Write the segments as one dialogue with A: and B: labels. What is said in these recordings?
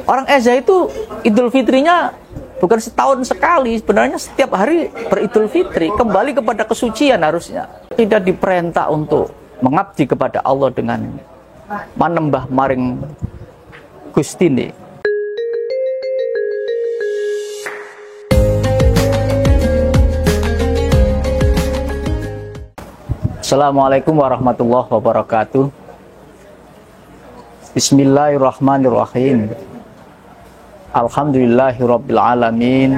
A: Orang Eza itu Idul Fitrinya bukan setahun sekali, sebenarnya setiap hari beridul fitri, kembali kepada kesucian harusnya. Tidak diperintah untuk mengabdi kepada Allah dengan manembah maring Gustine. Assalamualaikum warahmatullahi wabarakatuh. Bismillahirrahmanirrahim. Alhamdulillahirabbil alamin.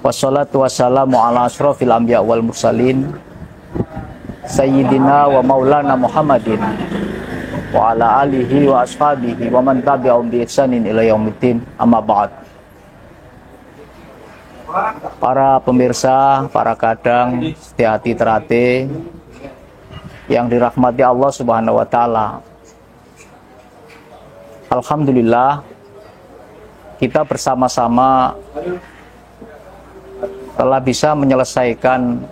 A: Wassalatu wassalamu ala asyrofil anbiya wal mursalin Sayyidina wa maulana Muhammadin wa ala alihi wa ashabihi wa man tabi'ahum bi ihsanin ila yaumiddin. Amma ba'd. Para pemirsa, para kadang setia hati terate yang dirahmati Allah Subhanahu wa taala. Alhamdulillah, kita bersama-sama telah bisa menyelesaikan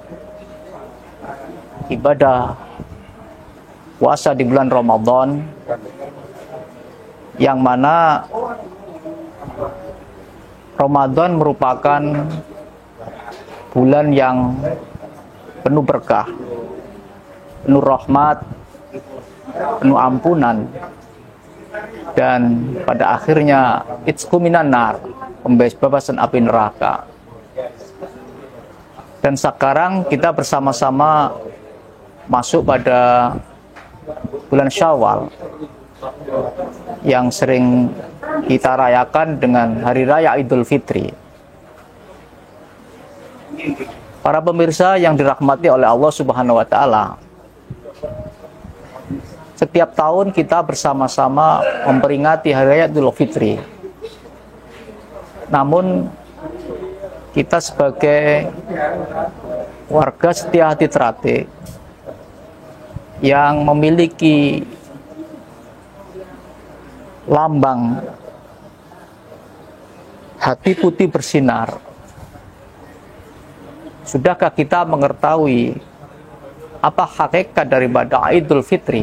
A: ibadah puasa di bulan Ramadan, yang mana Ramadan merupakan bulan yang penuh berkah, penuh rahmat, penuh ampunan, dan pada akhirnya itsku minan nar, pembebasan api neraka. Dan sekarang kita bersama-sama masuk pada bulan Syawal yang sering kita rayakan dengan hari raya Idul Fitri. Para pemirsa yang dirahmati oleh Allah Subhanahu wa taala, setiap tahun kita bersama-sama memperingati hari raya Idul Fitri. Namun kita sebagai warga setia hati terate yang memiliki lambang hati putih bersinar, sudahkah kita mengetahui apa hakikat daripada Idul Fitri,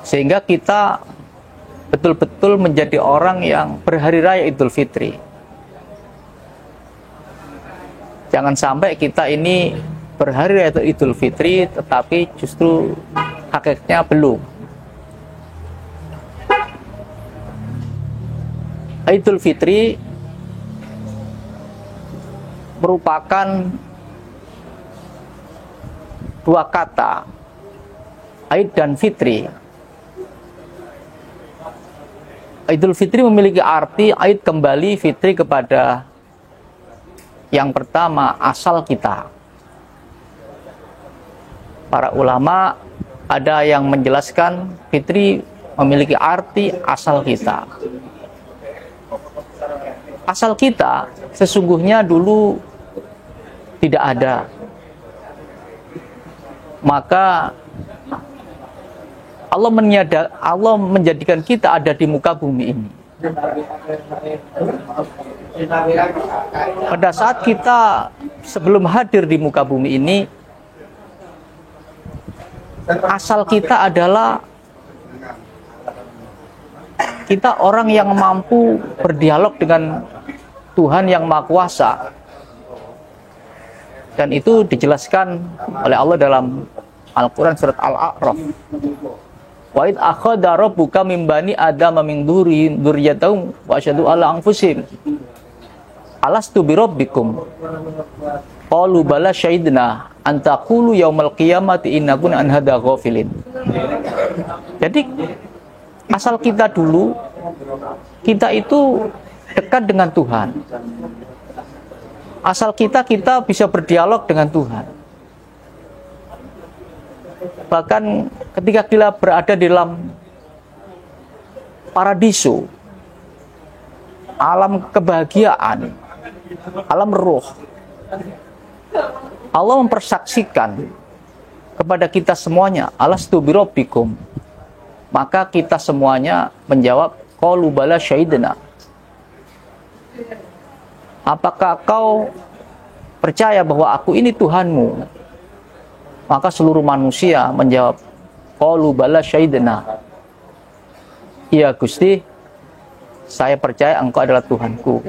A: sehingga kita betul-betul menjadi orang yang berhari raya Idul Fitri? Jangan sampai kita ini berhari raya Idul Fitri tetapi justru hakikatnya belum. Idul Fitri merupakan dua kata, Aid dan Fitri. Idul Fitri memiliki arti Aid kembali, Fitri kepada yang pertama, asal kita. Para ulama ada yang menjelaskan Fitri memiliki arti asal kita. Asal kita sesungguhnya dulu tidak ada. Maka Allah menjadikan kita ada di muka bumi ini. Pada saat kita sebelum hadir di muka bumi ini, asal kita adalah kita orang yang mampu berdialog dengan Tuhan yang Maha Kuasa. Dan itu dijelaskan oleh Allah dalam Al-Quran surat Al-A'raf. Wa id akhadha rabbuka min bani adama min dzurriyyatihim wa asyhadu ala anfusihim alastu bi rabbikum qalu bala syahidna an taqulu yaumal qiyamati inna kunna an hadza ghafilin. Jadi asal kita dulu, kita itu dekat dengan Tuhan. Asal kita bisa berdialog dengan Tuhan. Bahkan ketika kita berada di dalam paradiso, alam kebahagiaan, alam roh, Allah mempersaksikan kepada kita semuanya, alastu birabbikum. Maka kita semuanya menjawab, qalu bala syahidna. Apakah kau percaya bahwa aku ini Tuhanmu? Maka seluruh manusia menjawab, qalu bala syahidna. Ya Gusti, saya percaya Engkau adalah Tuhanku.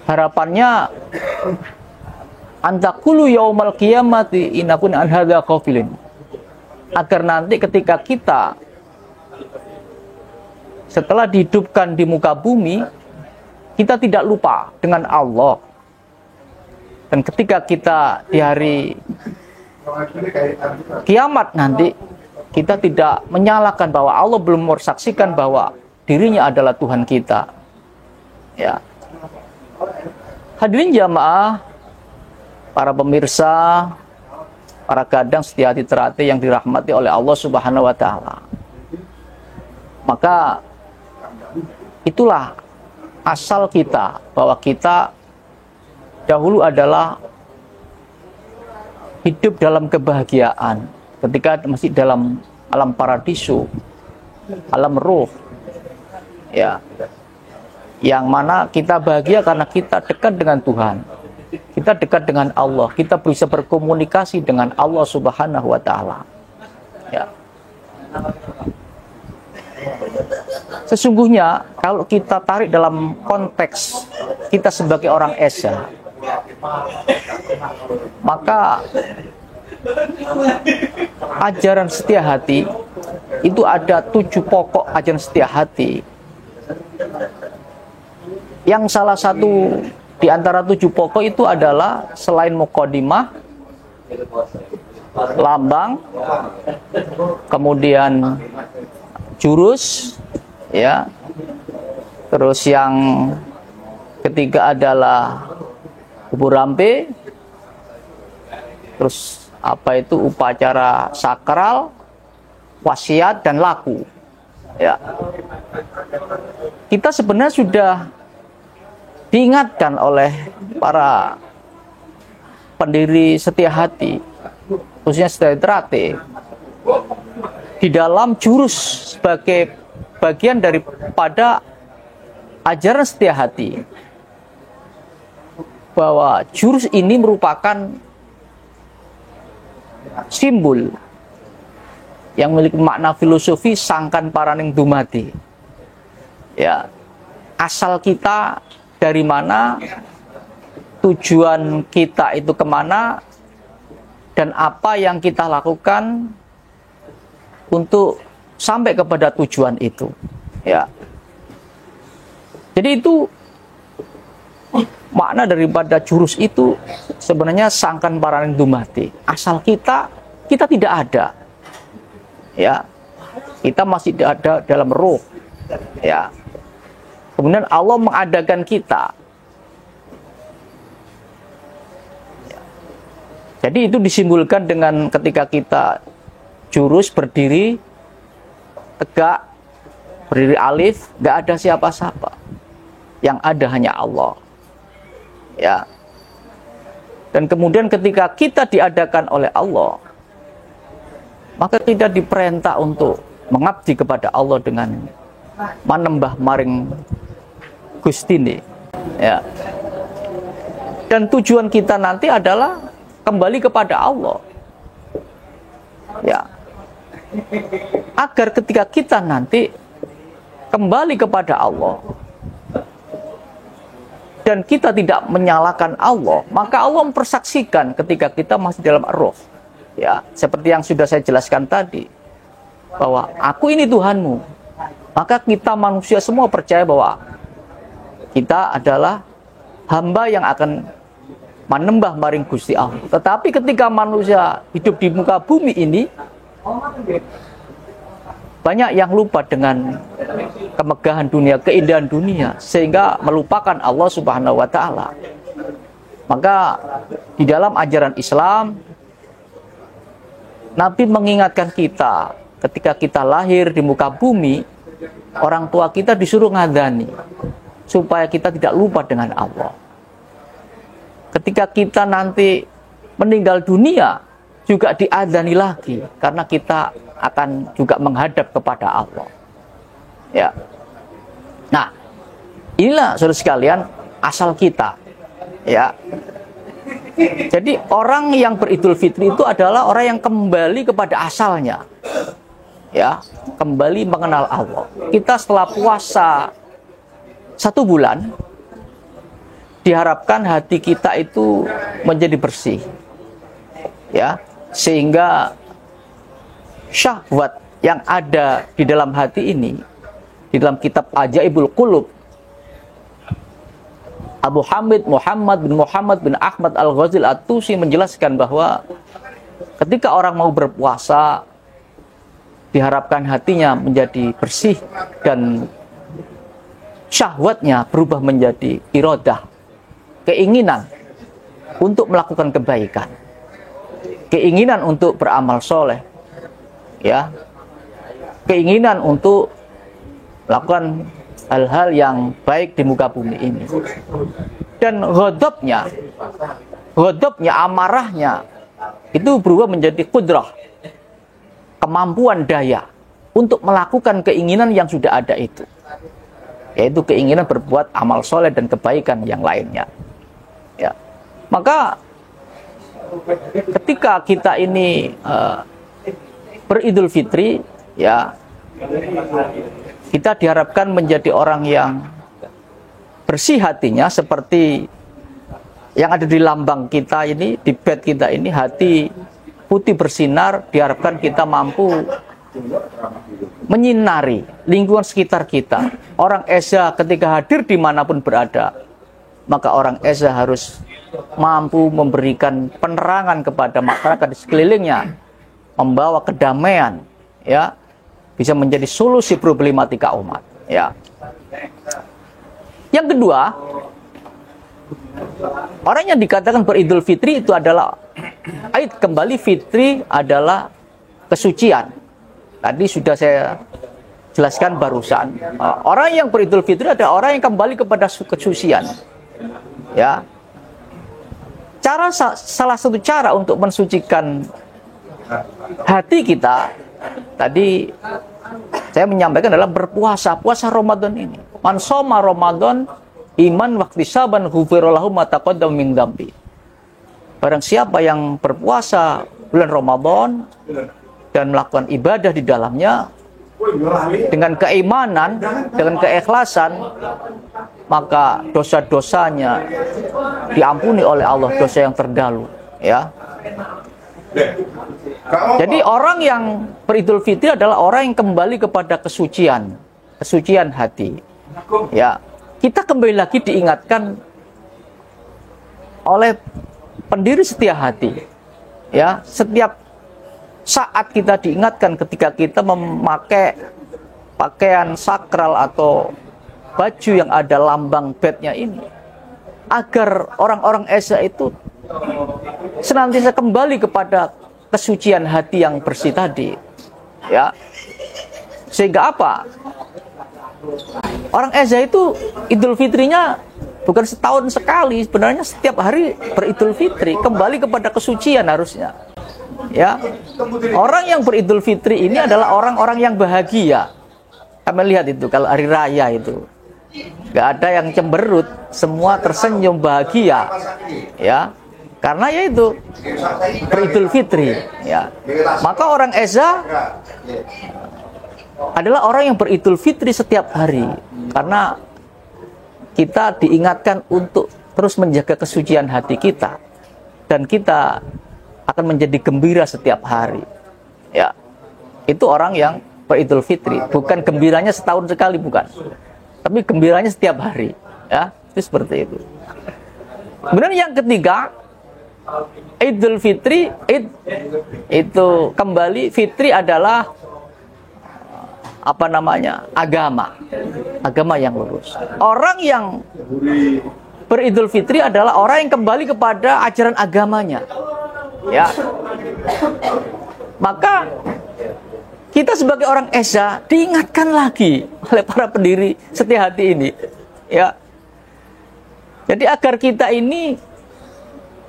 A: Harapannya antakulu yaumal qiyamati inakun an hadza ghafilin. Agar nanti ketika kita setelah dihidupkan di muka bumi, kita tidak lupa dengan Allah. Dan ketika kita di hari kiamat nanti, kita tidak menyalahkan bahwa Allah belum mensaksikan bahwa dirinya adalah Tuhan kita. Ya. Hadirin jamaah, para pemirsa, para gadang setia hati terhati yang dirahmati oleh Allah Subhanahu wa taala. Maka itulah asal kita, bahwa kita dahulu adalah hidup dalam kebahagiaan ketika masih dalam alam paradiso, alam ruh, ya, yang mana kita bahagia karena kita dekat dengan Tuhan, kita dekat dengan Allah, kita bisa berkomunikasi dengan Allah Subhanahu wa taala. Ya. Sesungguhnya kalau kita tarik dalam konteks kita sebagai orang Esa, maka ajaran setia hati itu ada 7 pokok ajaran setia hati. Yang salah satu di antara 7 pokok itu adalah selain muqaddimah, lambang, kemudian jurus, ya. Terus yang ketiga adalah kubur rampe. Terus apa itu upacara sakral, wasiat dan laku. Ya. Kita sebenarnya sudah diingatkan oleh para pendiri setia hati, khususnya setia terate, di dalam jurus sebagai bagian daripada ajaran setia hati, bahwa jurus ini merupakan simbol yang memiliki makna filosofi sangkan paraning dumadi. Ya, asal kita dari mana, tujuan kita itu kemana, dan apa yang kita lakukan untuk sampai kepada tujuan itu. Ya, jadi itu makna daripada jurus itu sebenarnya sangkan paraning dumadi. Asal kita tidak ada. Ya, kita masih ada dalam ruh. Ya. Kemudian Allah mengadakan kita. Ya. Jadi itu disimbolkan dengan ketika kita jurus berdiri tegak, berdiri alif, gak ada siapa-siapa. Yang ada hanya Allah. Ya. Dan kemudian ketika kita diadakan oleh Allah, maka kita diperintah untuk mengabdi kepada Allah dengan manembah maring Gustine. Ya. Dan tujuan kita nanti adalah kembali kepada Allah. Ya. Agar ketika kita nanti kembali kepada Allah dan kita tidak menyalahkan Allah, maka Allah mempersaksikan ketika kita masih dalam roh. Ya, seperti yang sudah saya jelaskan tadi, bahwa aku ini Tuhanmu. Maka kita manusia semua percaya bahwa kita adalah hamba yang akan manembah maring Gusti Allah. Tetapi ketika manusia hidup di muka bumi ini, banyak yang lupa dengan kemegahan dunia, keindahan dunia, sehingga melupakan Allah Subhanahu wa taala. Maka di dalam ajaran Islam, Nabi mengingatkan kita ketika kita lahir di muka bumi, orang tua kita disuruh ngadani supaya kita tidak lupa dengan Allah. Ketika kita nanti meninggal dunia juga diadani lagi karena kita akan juga menghadap kepada Allah. Ya. Nah, inilah saudara sekalian asal kita. Ya. Jadi orang yang beridul fitri itu adalah orang yang kembali kepada asalnya. Ya, kembali mengenal Allah. Kita setelah puasa 1 bulan, diharapkan hati kita itu menjadi bersih. Ya, sehingga syahwat yang ada di dalam hati ini, di dalam kitab Ajaibul Qulub, Abu Hamid Muhammad bin Ahmad Al-Ghazali At-Tusi menjelaskan bahwa ketika orang mau berpuasa, diharapkan hatinya menjadi bersih dan syahwatnya berubah menjadi iradah, keinginan untuk melakukan kebaikan, keinginan untuk beramal soleh, ya, keinginan untuk melakukan hal-hal yang baik di muka bumi ini. Dan ghadabnya, amarahnya itu berubah menjadi qudrah, kemampuan daya untuk melakukan keinginan yang sudah ada itu, yaitu keinginan berbuat amal soleh dan kebaikan yang lainnya. Ya, maka ketika kita ini beridul fitri, ya, kita diharapkan menjadi orang yang bersih hatinya, seperti yang ada di lambang kita ini, di bed kita ini, hati putih bersinar. Diharapkan kita mampu menyinari lingkungan sekitar kita. Orang Eza ketika hadir dimanapun berada, maka orang Eza harus mampu memberikan penerangan kepada masyarakat di sekelilingnya, membawa kedamaian, ya, bisa menjadi solusi problematika umat, ya. Yang kedua, orang yang dikatakan beridul fitri itu adalah ait kembali fitri adalah kesucian. Tadi sudah saya jelaskan barusan. Orang yang beridul fitri adalah orang yang kembali kepada kesucian, ya. Salah satu cara untuk mensucikan hati kita tadi saya menyampaikan adalah berpuasa, puasa Ramadan ini. Man shoma Ramadan iman wahtisaban ghufira lahu ma taqaddama min dzambi. Barang siapa yang berpuasa bulan Ramadan dan melakukan ibadah di dalamnya dengan keimanan, dengan keikhlasan, maka dosa-dosanya diampuni oleh Allah, dosa yang terdahulu, ya. Jadi orang yang beridul fitri adalah orang yang kembali kepada kesucian hati. Ya, kita kembali lagi diingatkan oleh pendiri setia hati. Ya, setiap saat kita diingatkan ketika kita memakai pakaian sakral atau baju yang ada lambang bednya ini, agar orang-orang Esa itu senantiasa kembali kepada kesucian hati yang bersih tadi, ya. Sehingga apa? Orang Eza itu Idul Fitrinya bukan setahun sekali, sebenarnya setiap hari beridul fitri, kembali kepada kesucian harusnya, ya. Orang yang beridul fitri ini adalah orang-orang yang bahagia. Kami lihat itu kalau hari raya itu nggak ada yang cemberut, semua tersenyum bahagia, ya. Karena yaitu beridul fitri, ya. Maka orang Eza adalah orang yang beridul fitri setiap hari, karena kita diingatkan untuk terus menjaga kesucian hati kita, dan kita akan menjadi gembira setiap hari, ya. Itu orang yang beridul fitri, bukan gembiranya setahun sekali, bukan, tapi gembiranya setiap hari, ya. Itu seperti itu. Kemudian yang ketiga, Idul Fitri, itu kembali, fitri adalah agama yang lurus. Orang yang beridul fitri adalah orang yang kembali kepada ajaran agamanya, ya. Maka kita sebagai orang Esa diingatkan lagi oleh para pendiri setia hati ini, ya. Jadi agar kita ini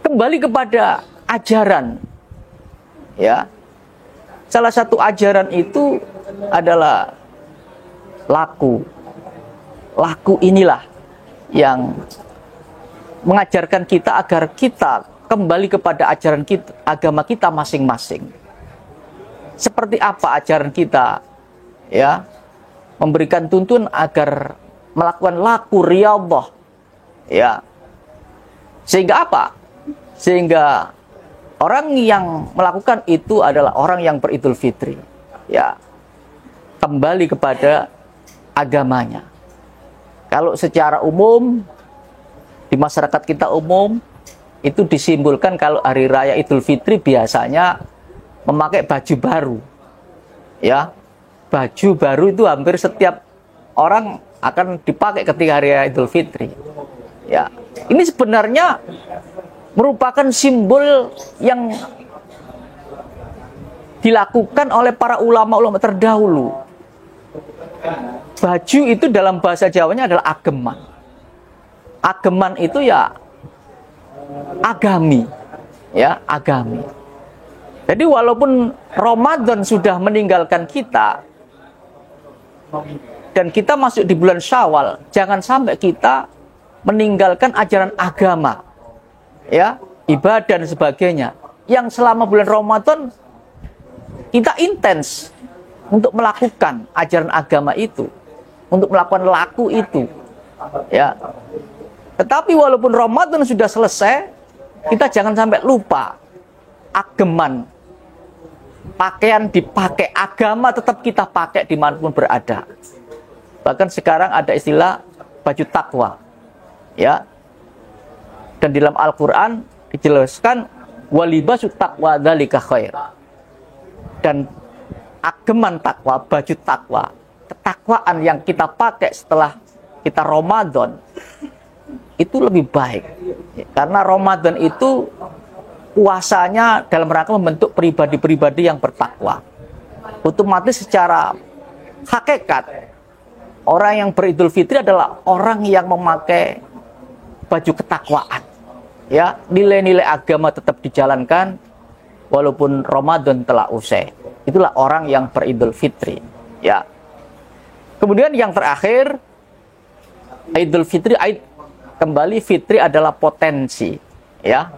A: kembali kepada ajaran, ya. Salah satu ajaran itu adalah laku. Laku inilah yang mengajarkan kita agar kita kembali kepada ajaran kita, agama kita masing-masing. Seperti apa ajaran kita? Ya, memberikan tuntun agar melakukan laku riyadhah. Ya. Sehingga apa? Sehingga orang yang melakukan itu adalah orang yang beridul fitri. Ya. Kembali kepada agamanya. Kalau secara umum di masyarakat kita umum itu disimbolkan kalau hari raya Idul Fitri biasanya memakai baju baru. Ya. Baju baru itu hampir setiap orang akan dipakai ketika hari raya Idul Fitri. Ya. Ini sebenarnya merupakan simbol yang dilakukan oleh para ulama-ulama terdahulu. Baju itu dalam bahasa Jawanya adalah ageman. Ageman itu ya agami. Ya, agami. Jadi walaupun Ramadan sudah meninggalkan kita dan kita masuk di bulan Syawal, jangan sampai kita meninggalkan ajaran agama. Ya, ibadah dan sebagainya. Yang selama bulan Ramadan kita intens untuk melakukan ajaran agama itu, untuk melakukan laku itu. Ya. Tetapi walaupun Ramadan sudah selesai, kita jangan sampai lupa ageman. Pakaian dipakai, agama tetap kita pakai dimanapun berada. Bahkan sekarang ada istilah baju takwa. Ya. Dan di dalam Al-Quran dijelaskan walibasu taqwa dzalika khair. Dan ageman takwa, baju takwa, ketakwaan yang kita pakai setelah kita Ramadan itu lebih baik. Karena Ramadan itu puasanya dalam rangka membentuk pribadi-pribadi yang bertakwa. Otomatis secara hakikat orang yang beridul fitri adalah orang yang memakai baju ketakwaan. Ya, nilai-nilai agama tetap dijalankan walaupun Ramadan telah usai. Itulah orang yang beridul fitri. Ya. Kemudian yang terakhir, Idul Fitri, kembali fitri adalah potensi. Ya.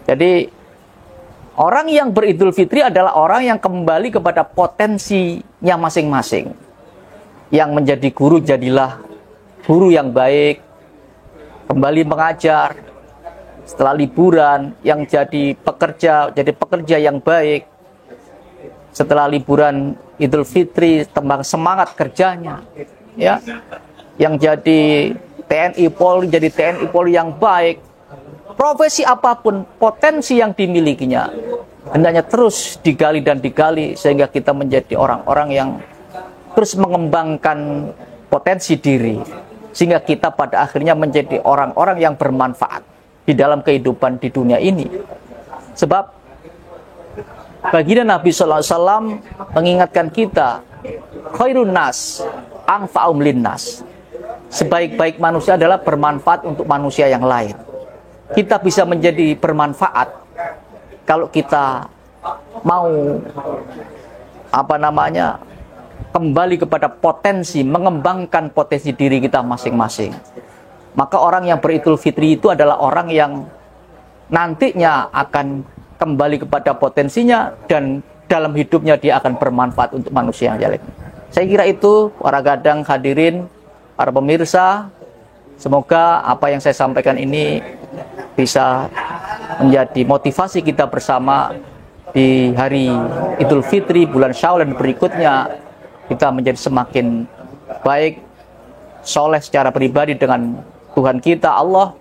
A: Jadi orang yang beridul fitri adalah orang yang kembali kepada potensinya masing-masing. Yang menjadi guru jadilah guru yang baik, kembali mengajar. Setelah liburan, yang jadi pekerja yang baik. Setelah liburan Idul Fitri, tembang semangat kerjanya. Ya. Yang jadi TNI Polri, jadi TNI Polri yang baik. Profesi apapun, potensi yang dimilikinya hendaknya terus digali dan digali sehingga kita menjadi orang-orang yang terus mengembangkan potensi diri sehingga kita pada akhirnya menjadi orang-orang yang bermanfaat di dalam kehidupan di dunia ini. Sebab baginda Nabi sallallahu alaihi wasallam mengingatkan kita, khairun nas anfa'um linnas. Sebaik-baik manusia adalah bermanfaat untuk manusia yang lain. Kita bisa menjadi bermanfaat kalau kita mau kembali kepada potensi, mengembangkan potensi diri kita masing-masing. Maka orang yang beridul fitri itu adalah orang yang nantinya akan kembali kepada potensinya dan dalam hidupnya dia akan bermanfaat untuk manusia yang lain. Saya kira itu para gadang hadirin, para pemirsa, semoga apa yang saya sampaikan ini bisa menjadi motivasi kita bersama di hari Idul Fitri, bulan Syawal dan berikutnya kita menjadi semakin baik, soleh secara pribadi dengan Tuhan kita Allah,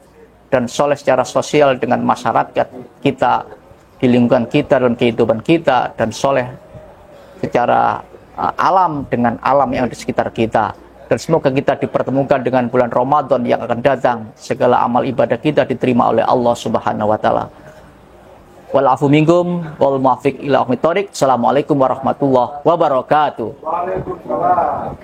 A: dan soleh secara sosial dengan masyarakat kita, di lingkungan kita, dalam kehidupan kita, dan soleh secara alam dengan alam yang di sekitar kita. Dan semoga kita dipertemukan dengan bulan Ramadan yang akan datang. Segala amal ibadah kita diterima oleh Allah Subhanahu wa taala. Wal afu minkum wal muwaffiq ila aqwamit thoriq. Assalamualaikum warahmatullahi wabarakatuh. Waalaikumsalam.